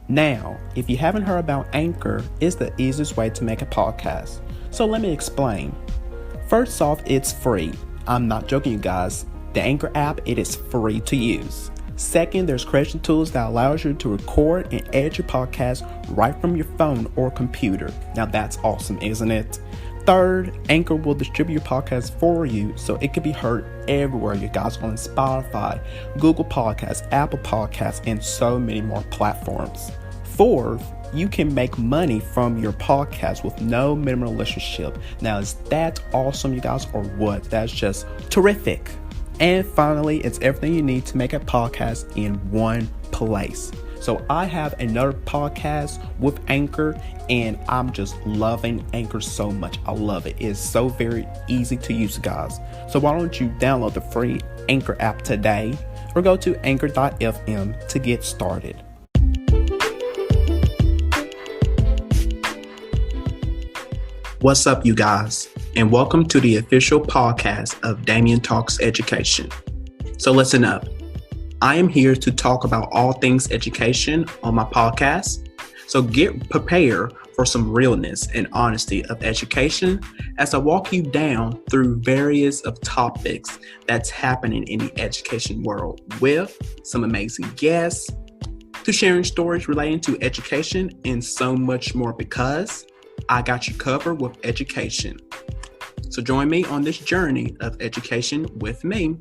Now, if you haven't heard about Anchor, it's the easiest way to make a podcast. So let me explain. First off, it's free. I'm not joking, you guys. The Anchor app, it is free to use. Second, there's creation tools that allows you to record and edit your podcast right from your phone or computer. Now that's awesome, isn't it? Third, Anchor will distribute your podcast for you so it can be heard everywhere, you guys, on Spotify, Google Podcasts, Apple Podcasts, and so many more platforms. Fourth, you can make money from your podcast with no minimum listenership. Now, is that awesome, you guys, or what? That's just terrific. And finally, it's everything you need to make a podcast in one place. So I have another podcast with Anchor, and I'm just loving Anchor so much. I love it. It's so very easy to use, guys. So why don't you download the free Anchor app today or go to anchor.fm to get started. What's up, you guys, and welcome to the official podcast of Damian Talks Education. So listen up. I am here to talk about all things education on my podcast. So get prepared for some realness and honesty of education as I walk you down through various of topics that's happening in the education world with some amazing guests, to sharing stories relating to education and so much more, because I got you covered with education. So join me on this journey of education with me.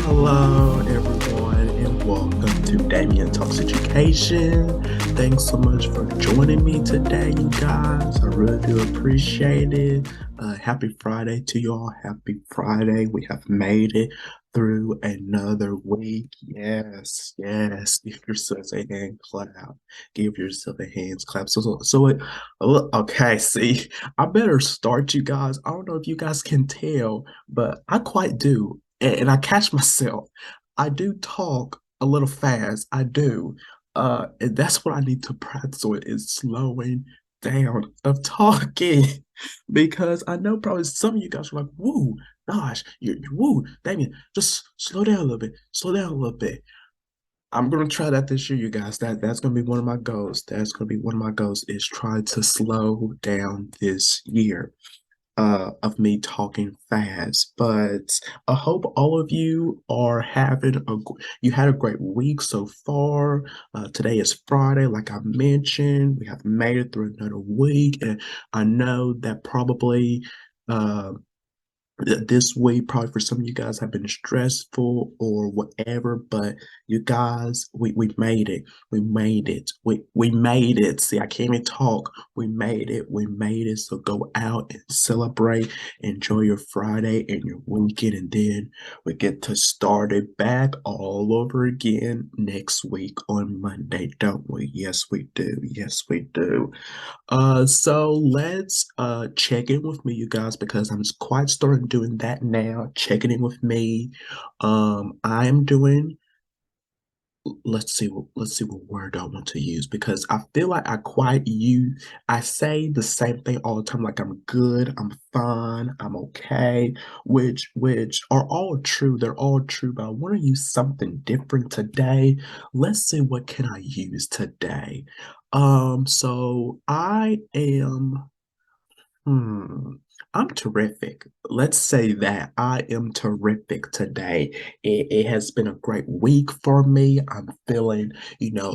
Hello, everyone, and welcome to Damian Talks Education. Thanks so much for joining me today, you guys. I really do appreciate it. Happy Friday to you all. Happy Friday. We have made it through another week. Yes. Give yourself a hand clap. Give yourself a hands clap. Okay, see, I better start, you guys. I don't know if you guys can tell, but I quite do. And I catch myself. I do talk a little fast. I do. And that's what I need to practice on, is slowing down of talking. Because I know probably some of you guys are like, woo, gosh, woo, Damien, just slow down a little bit. Slow down a little bit. I'm gonna try that this year, you guys. That's gonna be one of my goals. That's gonna be one of my goals, is try to slow down this year. Of me talking fast, but I hope all of you are you had a great week so far. Today is Friday, like I mentioned. We have made it through another week, and I know that probably uh, this week probably for some of you guys have been stressful or whatever, but you guys, we made it. We made it. See, I can't even talk. We made it. So go out and celebrate, enjoy your Friday and your weekend, and then we get to start it back all over again next week on Monday, don't we? Yes, we do. So let's check in with me, you guys, because I'm quite starting doing that now. Checking in with me. I'm doing. Let's see what word I want to use, because I feel like I say the same thing all the time, like I'm good, I'm fine, I'm okay, which are all true. They're all true, but I want to use something different today. Let's see, what can I use today? So I am. Hmm. I'm terrific. Let's say that I am terrific today. It has been a great week for me. I'm feeling,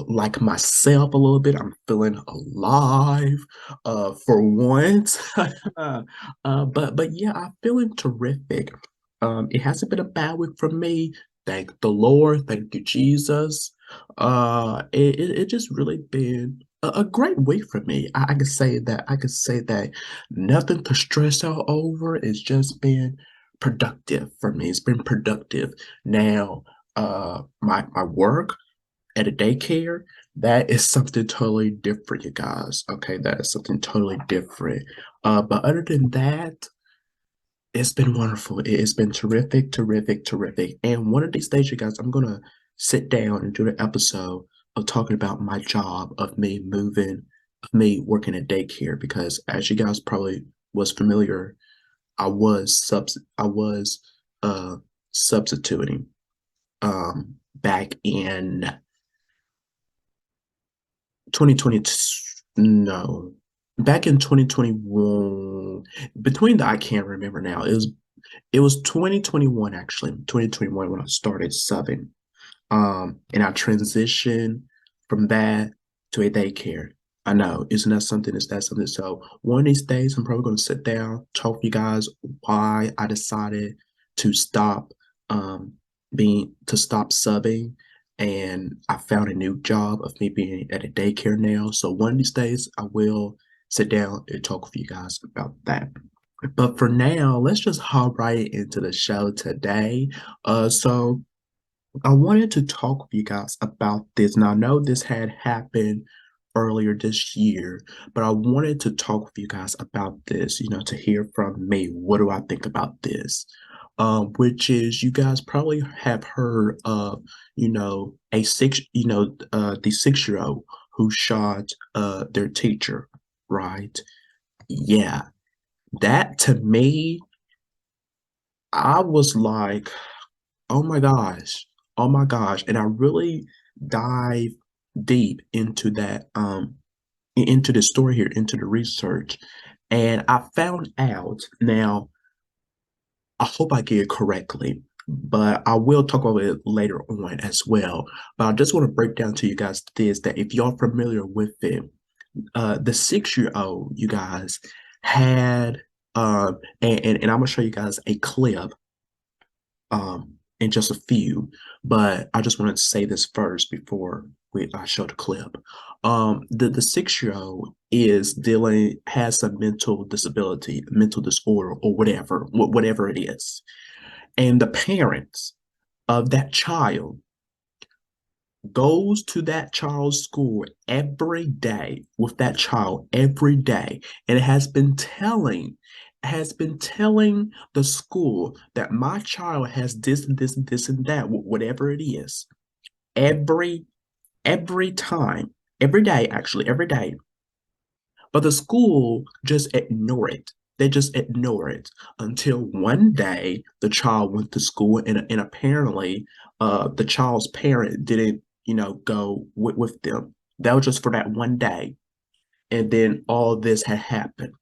like myself a little bit. I'm feeling alive, for once. But yeah, I'm feeling terrific. It hasn't been a bad week for me. Thank the Lord. Thank you, Jesus. It just really been a great week for me. I could say that. I could say that nothing to stress out over. It's just been productive for me. It's been productive. Now, my work at a daycare, that is something totally different, you guys. Okay, that is something totally different. But other than that, it's been wonderful. It's been terrific, terrific, terrific. And one of these days, you guys, I'm gonna sit down and do an episode of talking about my job, of me moving, of me working at daycare. Because as you guys probably was familiar, I was uh substituting back in 2020, no, back in 2021, between the, I can't remember now. It was 2021, actually, 2021, when I started subbing. And I transitioned from that to a daycare. I know, isn't that something? Is that something? So one of these days, I'm probably going to sit down, talk to you guys why I decided to stop um to stop subbing, and I found a new job of me being at a daycare now. So one of these days, I will sit down and talk with you guys about that. But for now, let's just hop right into the show today. So I wanted to talk with you guys about this. Now, I know this had happened earlier this year, but I wanted to talk with you guys about this, to hear from me. What do I think about this? Which is, you guys probably have heard of, the 6-year-old who shot their teacher, right? Yeah, that to me, I was like, oh my gosh. Oh my gosh. And I really dive deep into that, into the story here, into the research. And I found out now, I hope I get it correctly, but I will talk about it later on as well. But I just want to break down to you guys this, that if y'all familiar with it, the 6-year-old, you guys, had and I'm gonna show you guys a clip in just a few, but I just wanted to say this first before I show the clip. The 6-year-old has a mental disability, mental disorder, or whatever it is, and the parents of that child goes to that child's school every day with that child every day, and it has been telling the school that my child has this and this and this and that, whatever it is, every every time, every day, actually, every day. But the school just ignore it. They just ignore it until one day the child went to school, and apparently the child's parent didn't, go with them. That was just for that one day. And then all this had happened.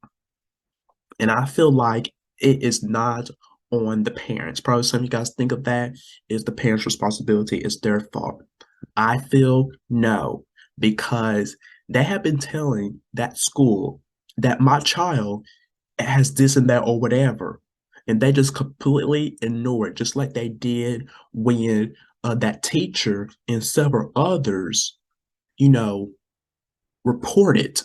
And I feel like it is not on the parents. Probably some of you guys think of that is the parents' responsibility, it's their fault. I feel no, because they have been telling that school that my child has this and that or whatever. And they just completely ignore it, just like they did when that teacher and several others, you know, reported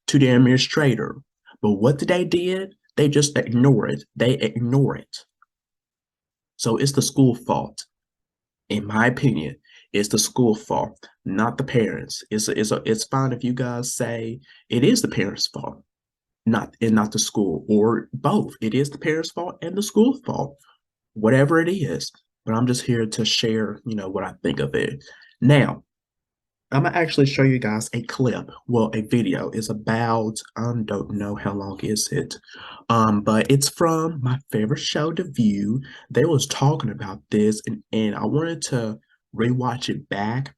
to the administrator. But what did they did? They just ignore it. They ignore it. So it's the school fault. In my opinion, it's the school fault, not the parents. It's fine if you guys say it is the parents' fault, not the school, or both. It is the parents' fault and the school's fault, whatever it is. But I'm just here to share, what I think of it. Now, I'm gonna actually show you guys a clip. Well, a video. It's about, I don't know how long is it. But it's from my favorite show, The View. They was talking about this, and I wanted to rewatch it back,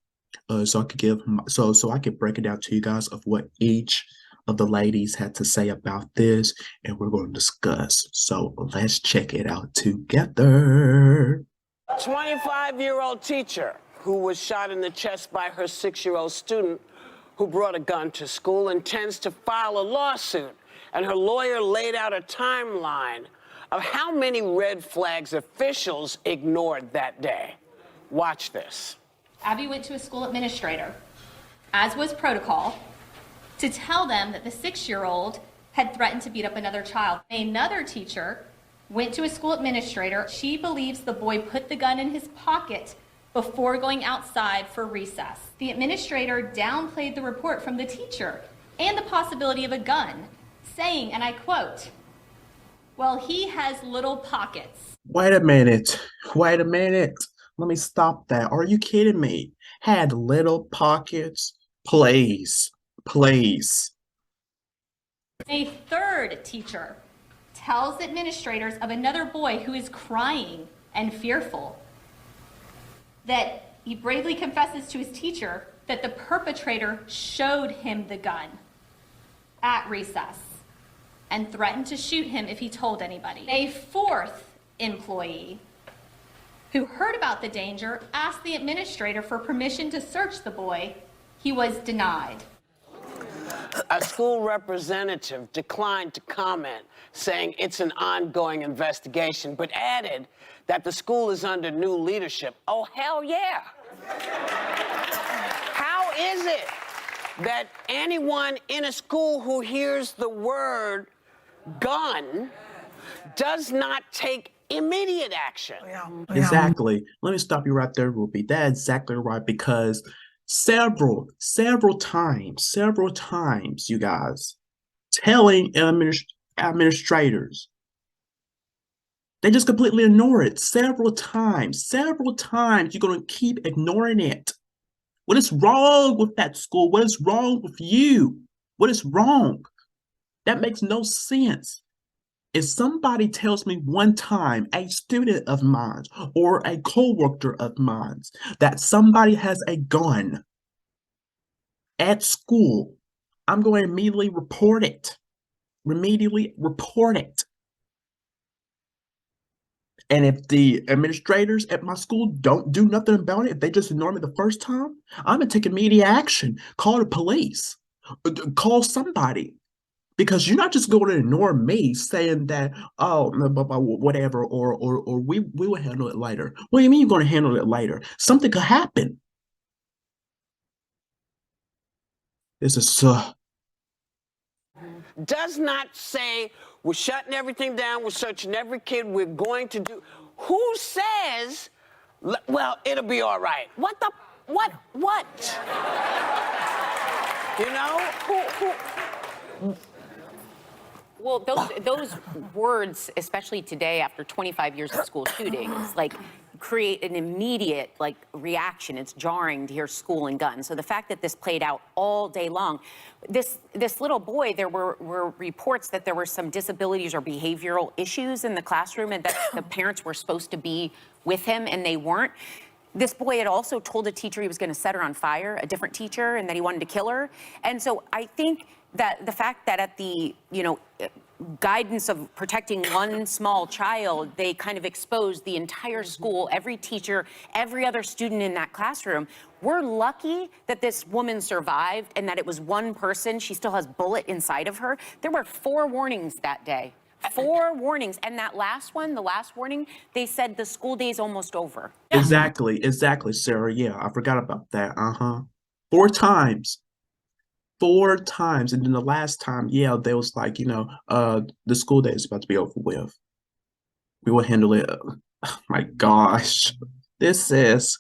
so I could so I could break it down to you guys of what each of the ladies had to say about this, and we're going to discuss. So let's check it out together. 25-year-old teacher who was shot in the chest by her 6-year-old student who brought a gun to school intends to file a lawsuit. And her lawyer laid out a timeline of how many red flags officials ignored that day. Watch this. Abby went to a school administrator, as was protocol, to tell them that the 6-year-old had threatened to beat up another child. Another teacher went to a school administrator. She believes the boy put the gun in his pocket before going outside for recess. The administrator downplayed the report from the teacher and the possibility of a gun, saying, and I quote, "Well, he has little pockets." Wait a minute. Wait a minute. Let me stop that. Are you kidding me? Had little pockets? Please. Please. A third teacher tells administrators of another boy who is crying and fearful that he bravely confesses to his teacher that the perpetrator showed him the gun at recess and threatened to shoot him if he told anybody. A fourth employee who heard about the danger asked the administrator for permission to search the boy. He was denied. A school representative declined to comment, saying it's an ongoing investigation, but added that the school is under new leadership. Oh, hell yeah. How is it that anyone in a school who hears the word gun does not take immediate action? Exactly. Let me stop you right there, Ruby. That's exactly right, because several times, you guys, telling administrators, they just completely ignore it. Several times, you're going to keep ignoring it. What is wrong with that school? What is wrong with you? What is wrong? That makes no sense. If somebody tells me one time, a student of mine or a co-worker of mine, that somebody has a gun at school, I'm going to immediately report it. And if the administrators at my school don't do nothing about it, if they just ignore me the first time, I'm going to take immediate action. Call the police. Call somebody. Because you're not just going to ignore me saying that, oh, whatever, or we will handle it later. What do you mean you're going to handle it later? Something could happen. This is Does not say we're shutting everything down, we're searching every kid, we're going to do. Who says, well, it'll be all right? What? You know? Who? Well, those words, especially today after 25 years of school shootings, like create an immediate reaction. It's jarring to hear school and guns. So the fact that this played out all day long, this little boy, there were reports that there were some disabilities or behavioral issues in the classroom and that the parents were supposed to be with him and they weren't. This boy had also told a teacher he was going to set her on fire, a different teacher, and that he wanted to kill her. And so I think that the fact that at the, guidance of protecting one small child, they kind of exposed the entire school, every teacher, every other student in that classroom. We're lucky that this woman survived and that it was one person. She still has bullet inside of her. There were 4 warnings that day. 4 warnings. And that last one, the last warning, they said the school day's almost over. exactly, Sarah. Yeah, I forgot about that. 4 times. 4 times, and then the last time, they was like, the school day is about to be over with. We will handle it. Oh my gosh, this is.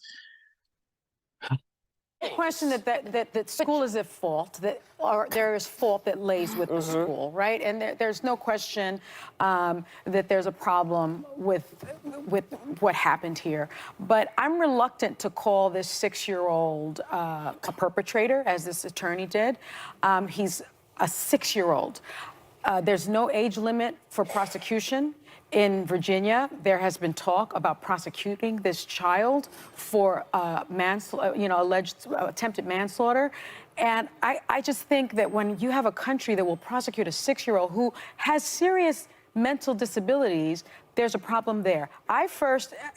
Question that school is at fault, or there is fault that lays with the school, right? And there's no question that there's a problem with what happened here. But I'm reluctant to call this 6-year-old a perpetrator, as this attorney did. He's a 6-year-old. There's no age limit for prosecution. In Virginia, there has been talk about prosecuting this child for alleged attempted manslaughter. And I just think that when you have a country that will prosecute a 6-year-old who has serious mental disabilities, there's a problem there. I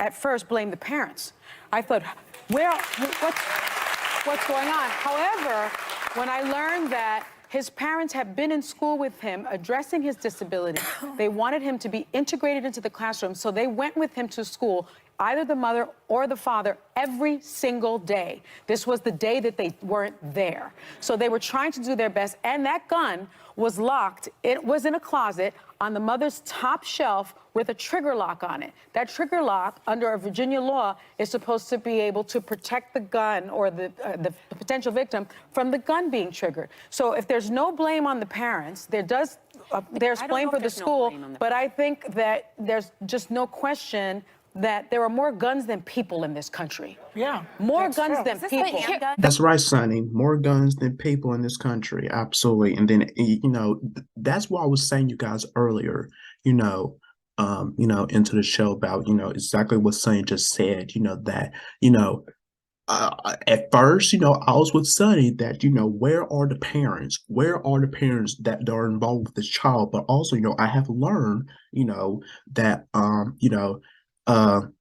at first blamed the parents. I thought, what's going on? However, when I learned that his parents had been in school with him, addressing his disability. They wanted him to be integrated into the classroom, so they went with him to school either the mother or the father every single day. This was the day that they weren't there. So they were trying to do their best, and that gun was locked. It was in a closet on the mother's top shelf with a trigger lock on it. That trigger lock, under a Virginia law, is supposed to be able to protect the gun or the potential victim from the gun being triggered. So if there's no blame on the parents, there's blame for the school, but I think that there's just no question that there are more guns than people in this country. Yeah. More guns than people. That's right, Sonny. More guns than people in this country. Absolutely. And then, that's why I was saying you guys earlier, into the show about, exactly what Sonny just said, that, at first, I was with Sonny that, where are the parents? Where are the parents that are involved with this child? But also, I have learned, that,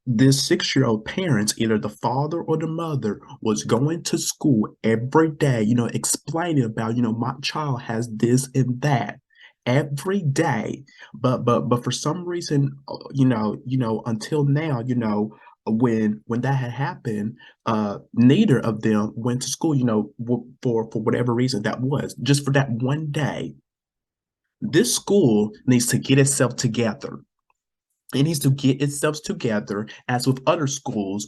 this 6-year-old parents, either the father or the mother, was going to school every day, explaining about, my child has this and that every day. But for some reason, until now, when that had happened, neither of them went to school, for whatever reason that was, just for that one day. This school needs to get itself together. It needs to get itself together, as with other schools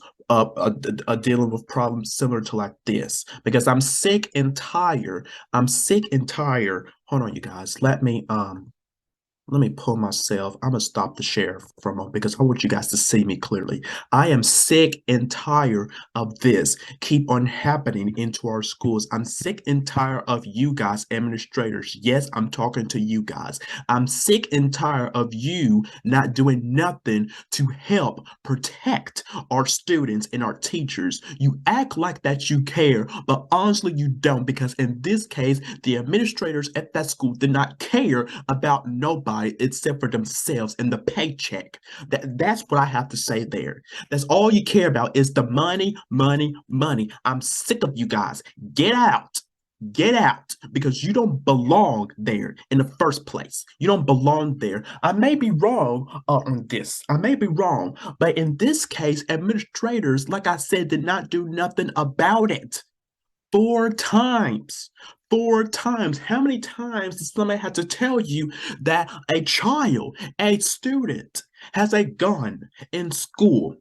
dealing with problems similar to like this. Because I'm sick and tired. Hold on, you guys. Let me pull myself. I'm gonna stop the share for a moment because I want you guys to see me clearly. I am sick and tired of this keep on happening into our schools. I'm sick and tired of you guys, administrators. Yes, I'm talking to you guys. I'm sick and tired of you not doing nothing to help protect our students and our teachers. You act like that you care, but honestly you don't, because in this case, the administrators at that school did not care about nobody except for themselves and the paycheck. That's what I have to say there. That's all you care about is the money, money, money. I'm sick of you guys. Get out. Get out, because you don't belong there in the first place. You don't belong there. I may be wrong on this. I may be wrong. But in this case, administrators, like I said, did not do nothing about it. 4 times. 4 times. How many times does somebody have to tell you that a child, a student, has a gun in school?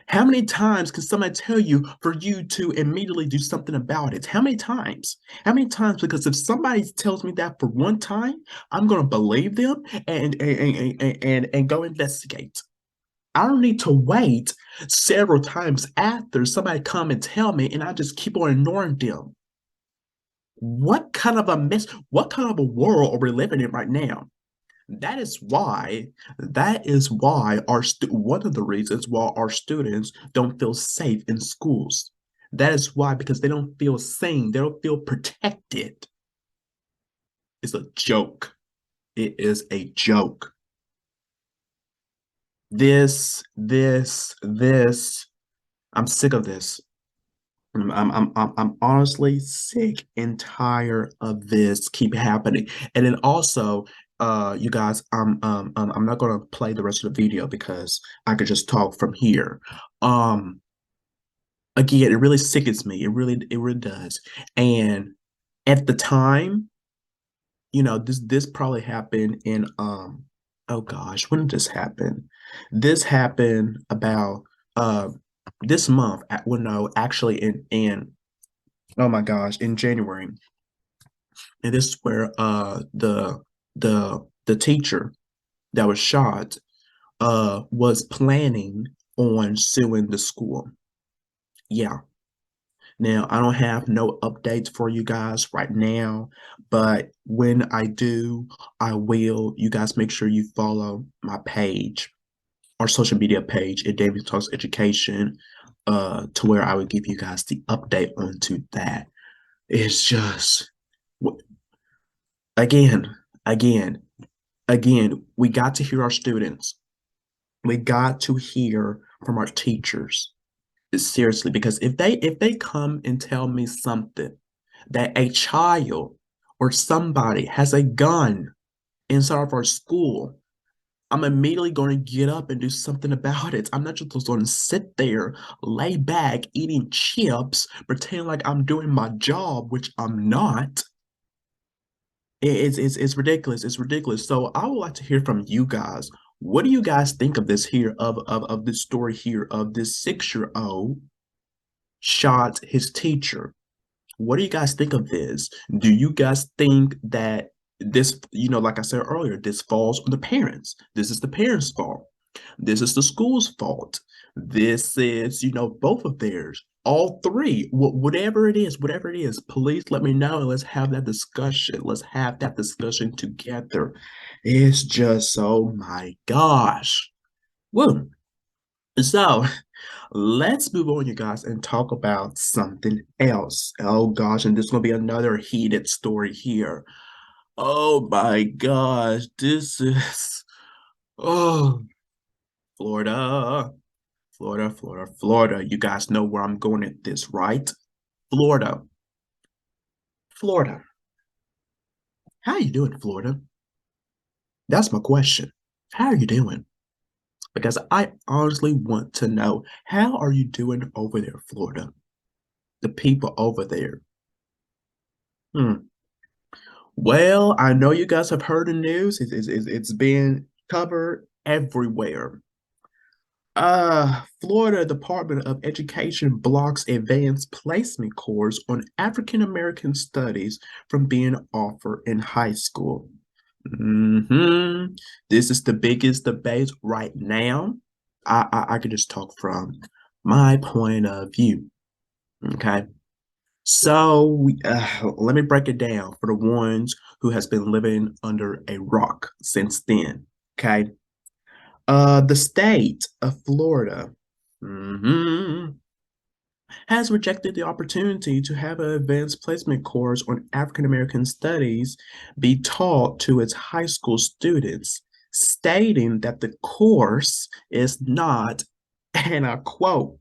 How many times can somebody tell you for you to immediately do something about it? How many times? How many times? Because if somebody tells me that for one time, I'm going to believe them and go investigate. I don't need to wait several times after somebody come and tell me and I just keep on ignoring them. What kind of a world are we living in right now? That is why one of the reasons why our students don't feel safe in schools. That is why, because they don't feel seen, they don't feel protected. It's a joke. It is a joke. This. I'm sick of this. I'm honestly sick and tired of this keep happening. And then also, you guys, I'm not gonna play the rest of the video because I could just talk from here. Again, it really sickens me. It really does. And at the time, this probably happened in oh gosh, when did this happen? This happened about this month. Well, no, actually in oh my gosh, in January. And this is where the teacher that was shot was planning on suing the school. Yeah. Now, I don't have no updates for you guys right now, but when I do, I will. You guys make sure you follow my page, our social media page at Damian Talks Education, to where I would give you guys the update onto that. It's just, again, we got to hear our students. We got to hear from our teachers. Seriously, because if they come and tell me something that a child or somebody has a gun inside of our school, I'm immediately going to get up and do something about it. I'm not just going to sit there, lay back, eating chips, pretend like I'm doing my job, which I'm not. It's ridiculous. It's ridiculous. So I would like to hear from you guys. What do you guys think of this here, of this story here, of this 6-year-old shot his teacher? What do you guys think of this? Do you guys think that this, like I said earlier, this falls on the parents? This is the parents' fault. This is the school's fault. This is, both of theirs. All three, whatever it is, please let me know and let's have that discussion. Let's have that discussion together. It's just, oh my gosh. Woo. So, let's move on, you guys, and talk about something else. Oh gosh, and this is gonna be another heated story here. Oh my gosh, this is oh Florida, Florida, Florida, Florida. You guys know where I'm going at this, right? Florida, Florida. How you doing, Florida? That's my question. How are you doing? Because I honestly want to know, how are you doing over there, Florida? The people over there. Hmm. Well, I know you guys have heard the news. It's been covered everywhere. Florida Department of Education blocks advanced placement course on African American studies from being offered in high school. This is the biggest debate right now. I can just talk from my point of view. Okay. So let me break it down for the ones who has been living under a rock since then. Okay. The state of Florida has rejected the opportunity to have an advanced placement course on African American studies be taught to its high school students, stating that the course is not, and I quote,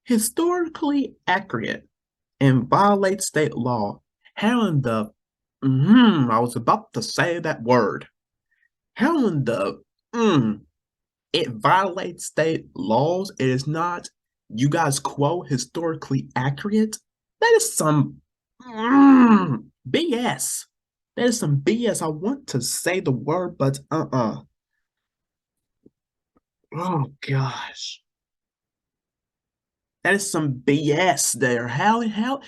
historically accurate and violates state law. How in the I was about to say that word. How in the it violates state laws? It is not, you guys quote, historically accurate? That is some BS. That is some BS. I want to say the word, but oh gosh. That is some BS there. How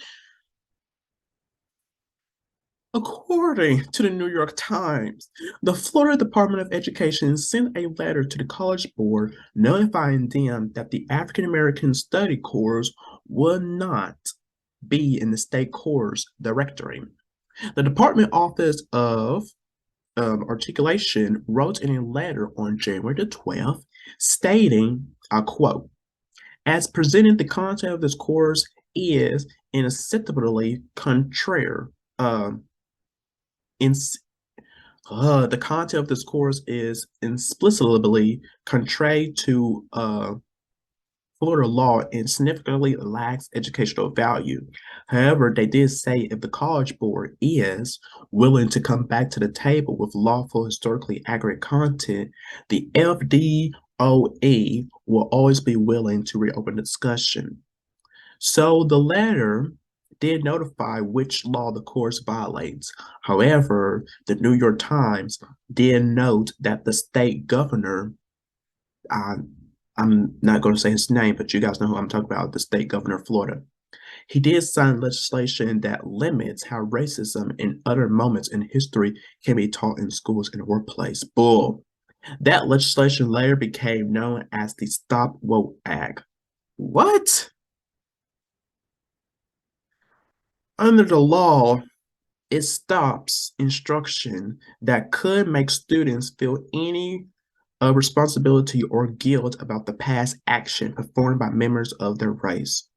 According to the New York Times, the Florida Department of Education sent a letter to the College Board notifying them that the African American Study course will not be in the state course directory. The Department Office of Articulation wrote in a letter on January the 12th, stating, I quote, as presented, the content of this course is inacceptably contrary. In the content of this course is explicitly contrary to Florida law and significantly lacks educational value. However, they did say if the College Board is willing to come back to the table with lawful, historically accurate content, the FDOE will always be willing to reopen the discussion. So the letter did notify which law the course violates. However, the New York Times did note that the state governor, I'm not going to say his name, but you guys know who I'm talking about, the state governor of Florida. He did sign legislation that limits how racism and other moments in history can be taught in schools and workplace. Bull. That legislation later became known as the Stop Woke Act. What? Under the law, it stops instruction that could make students feel any responsibility or guilt about the past action performed by members of their race.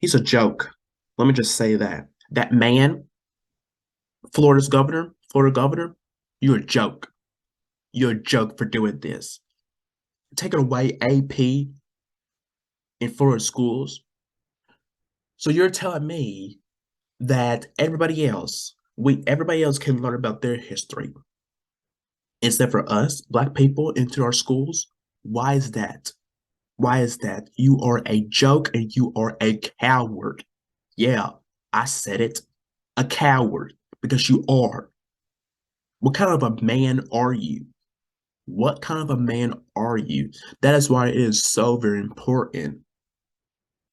He's a joke. Let me just say that. That man, Florida governor, you're a joke. You're a joke for doing this. Taking away AP in Florida schools. So you're telling me that everybody else Everybody else can learn about their history. Instead for us, Black people, into our schools. Why is that? Why is that? You are a joke and you are a coward. Yeah, I said it. A coward. Because you are. What kind of a man are you? What kind of a man are you? That is why it is so very important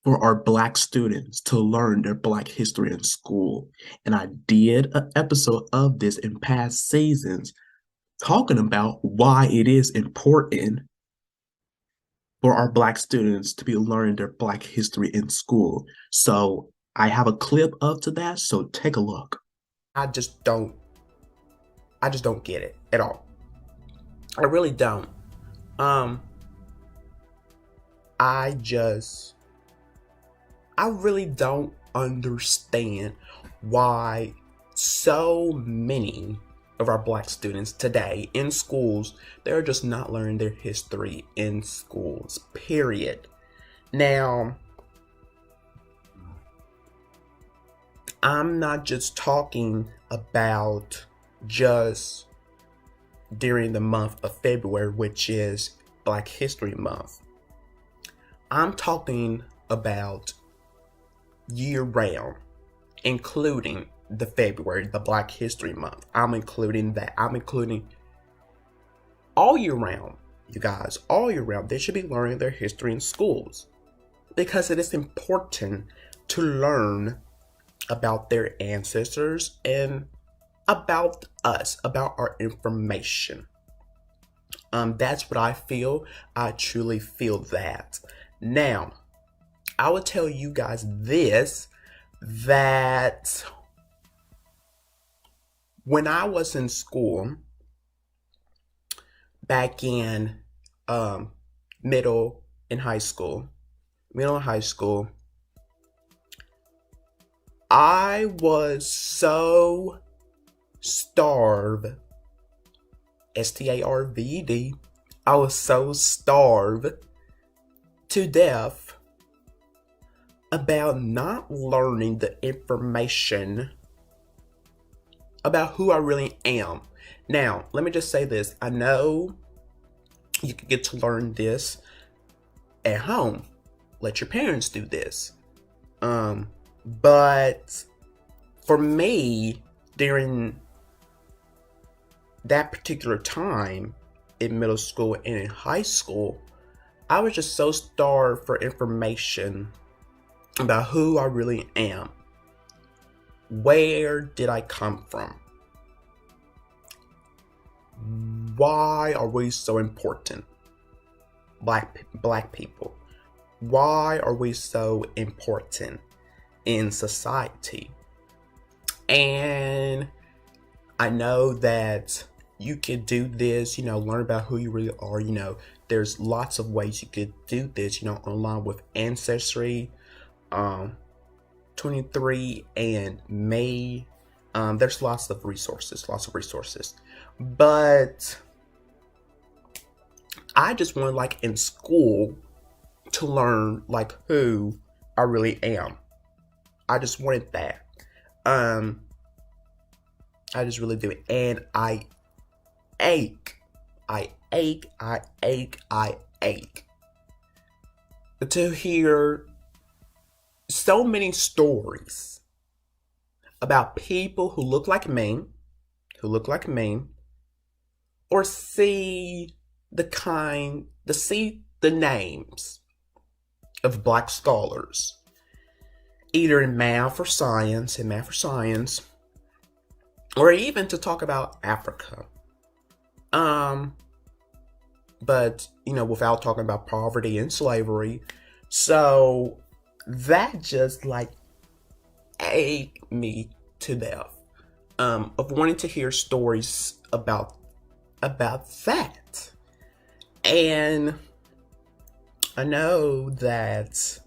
for our Black students to learn their Black history in school. And I did an episode of this in past seasons talking about why it is important for our Black students to be learning their Black history in school. So I have a clip up to that, so take a look. I just don't get it at all. I really don't. I really don't understand why so many of our Black students today in schools, they're just not learning their history in schools, period. Now, I'm not just talking about just during the month of February, which is Black History Month. I'm talking about year-round, including the February, the Black History Month. I'm including that. I'm including all year round, you guys, all year round. They should be learning their history in schools because it is important to learn about their ancestors and about us, about our information. That's what I feel. I truly feel that. Now, I will tell you guys this, that when I was in school, back in middle and high school, I was so starved, STARVED, I was so starved to death about not learning the information about who I really am. Now, let me just say this. I know you can get to learn this at home. Let your parents do this. But for me, during that particular time in middle school and in high school, I was just so starved for information about who I really am. Where did I come from? Why are we so important? Black people. Why are we so important in society? And I know that you could do this, learn about who you really are. There's lots of ways you could do this, online with Ancestry, 23 and May. There's lots of resources. But I just want, in school, to learn, who I really am. I just wanted that. I just really do it. And I ache to hear so many stories about people who look like me, or see the names of Black scholars, either in math or science, or even to talk about Africa. But, without talking about poverty and slavery. So that just ached me to death, of wanting to hear stories about that. And I know that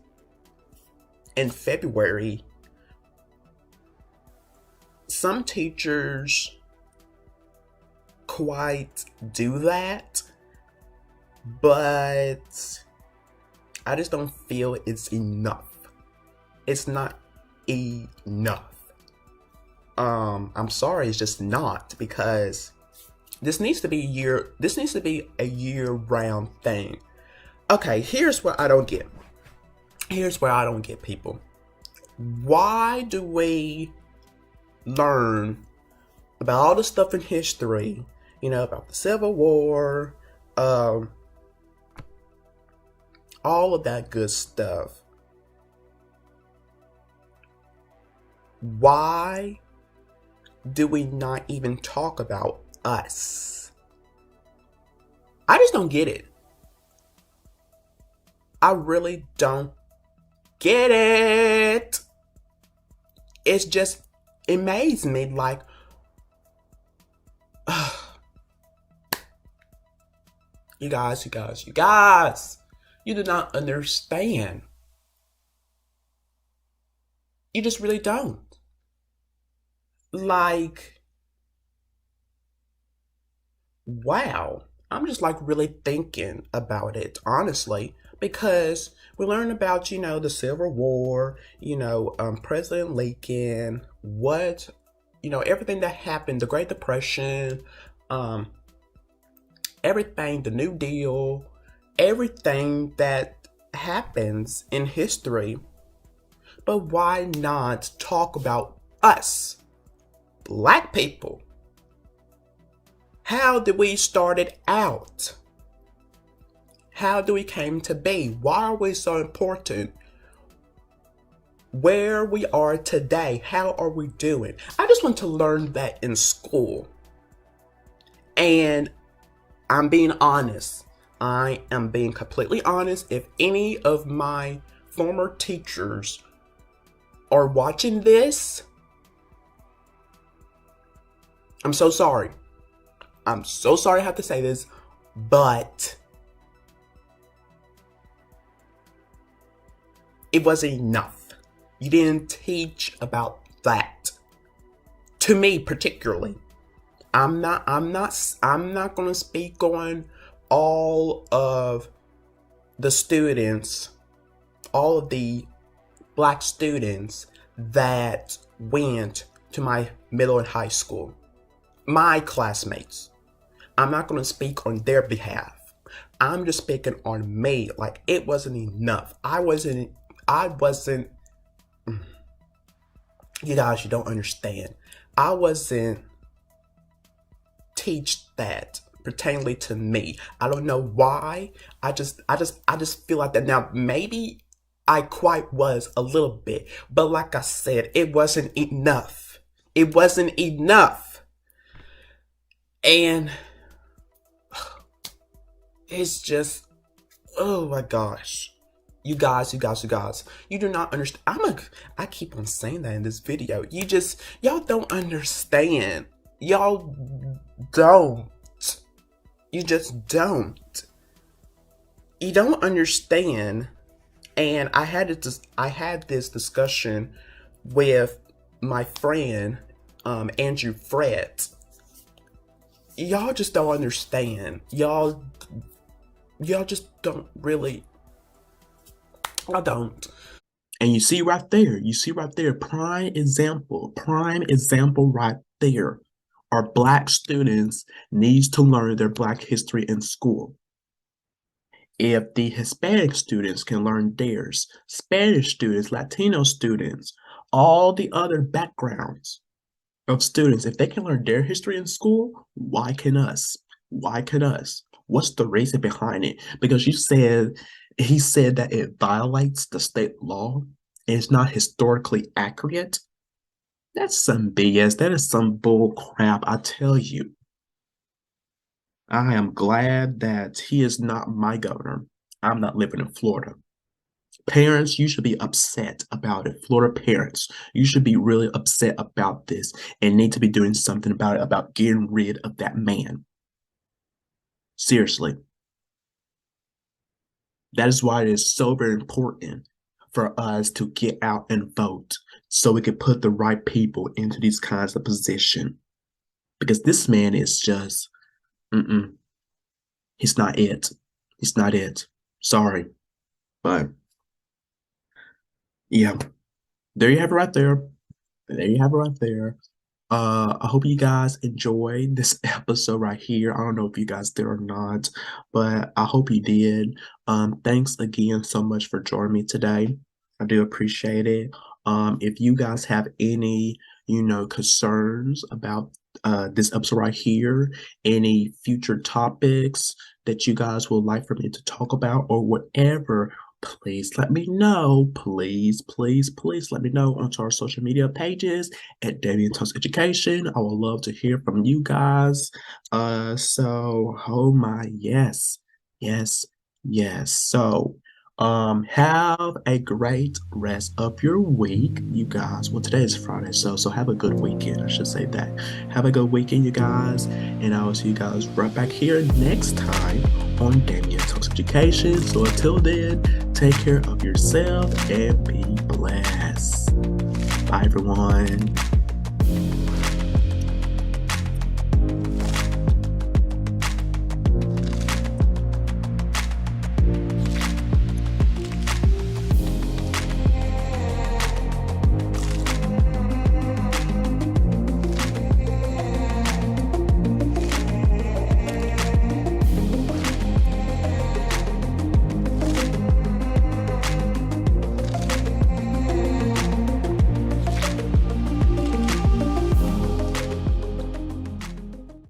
in February, some teachers quite do that, but I just don't feel it's enough. It's not enough. I'm sorry, it's just not, because this needs to be a year-round thing. Okay, here's what I don't get. People. Why do we learn about all the stuff in history, about the Civil War, all of that good stuff? Why do we not even talk about us? I just don't get it. I really don't get it. It's just amazed me, like, you guys, you do not understand. You just really don't. Like, wow. I'm just like really thinking about it, honestly, because we learn about, the Civil War, President Lincoln, everything that happened, the Great Depression, everything, the New Deal, everything that happens in history. But why not talk about us, Black people? How did we start it out? How do we came to be? Why are we so important? Where we are today, how are we doing? I just want to learn that in school. And I'm being honest. I am being completely honest. If any of my former teachers are watching this, I'm so sorry. I'm so sorry I have to say this, but it wasn't enough. You didn't teach about that. To me, particularly. I'm not going to speak on all of the students, all of the Black students that went to my middle and high school. My classmates. I'm not going to speak on their behalf. I'm just speaking on me. Like, it wasn't enough. I wasn't, you guys, you don't understand. I wasn't teach that pertaining to me. I don't know why. I just feel like that. Now, maybe I quite was a little bit, but like I said, it wasn't enough. It wasn't enough. And it's just, oh my gosh. You guys, you do not understand. I keep on saying that in this video. Y'all don't understand. Y'all don't. You just don't. You don't understand. And I had this discussion with my friend, Andrew Fred. Y'all just don't understand. Y'all just don't really. I don't. And you see right there, prime example right there. Our Black students needs to learn their Black history in school. If the Hispanic students can learn theirs, Spanish students, Latino students, all the other backgrounds of students, if they can learn their history in school, why can us? Why can us? What's the reason behind it? Because he said that it violates the state law and it's not historically accurate. That's some BS. That is some bull crap, I tell you. I am glad that he is not my governor. I'm not living in Florida. Parents, you should be upset about it. Florida parents, you should be really upset about this and need to be doing something about it, about getting rid of that man. Seriously. That is why it is so very important for us to get out and vote so we can put the right people into these kinds of positions. Because this man is just, he's not it. He's not it. Sorry. But, yeah. There you have it right there. There you have it right there. I hope you guys enjoyed this episode right here. I don't know if you guys did or not, but I hope you did. Thanks again so much for joining me today. I do appreciate it. If you guys have any, concerns about this episode right here, any future topics that you guys would like for me to talk about or whatever, please let me know. Please, please, please let me know onto our social media pages at Damian Talks Education. I would love to hear from you guys. Oh my, yes, yes, yes. So, have a great rest of your week, you guys. Well, today is Friday, so have a good weekend. I should say that. Have a good weekend, you guys, and I will see you guys right back here next time on Damian Talks Education. So until then, take care of yourself and be blessed. Bye, everyone.